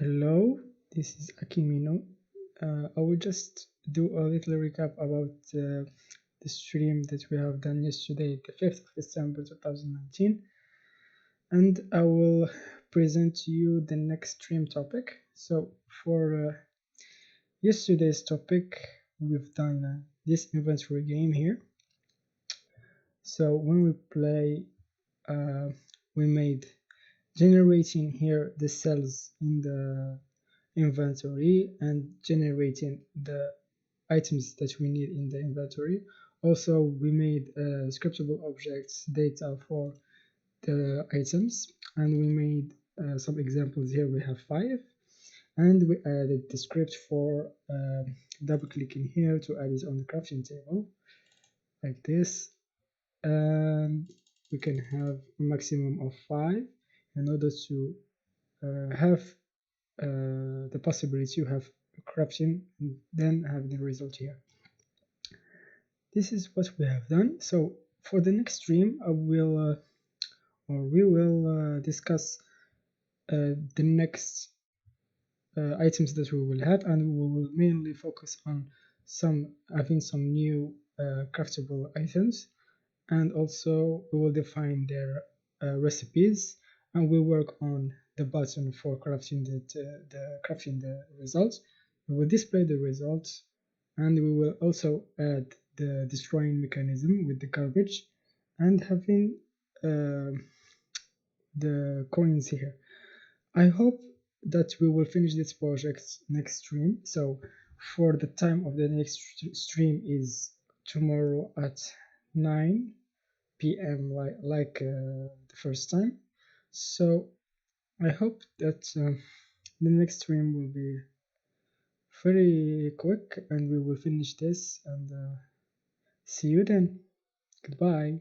Hello, this is Akimino. I will just do a little recap about the stream that we have done yesterday, the 5th of December 2019, and I will present to you the next stream topic. So, for yesterday's topic, we've done this inventory game here. So, when we play, we made generating here the cells in the inventory and generating the items that we need in the inventory. Also, we made scriptable objects data for the items, and we made some examples here. We have 5, and we added the script for double clicking here to add it on the crafting table like this, and we can have a maximum of 5 in order to have the possibility to have crafting and then have the result here. This is what we have done. So for the next stream, we will discuss the next items that we will have, and we will mainly focus on having some new craftable items, and also we will define their recipes, and we work on the button for crafting the results. We will display the results, and we will also add the destroying mechanism with the garbage and having the coins here. I hope that we will finish this project next stream. So for the time of the next stream is tomorrow at 9 p.m. like the first time. So I hope that the next stream will be very quick and we will finish this, and see you then. Goodbye.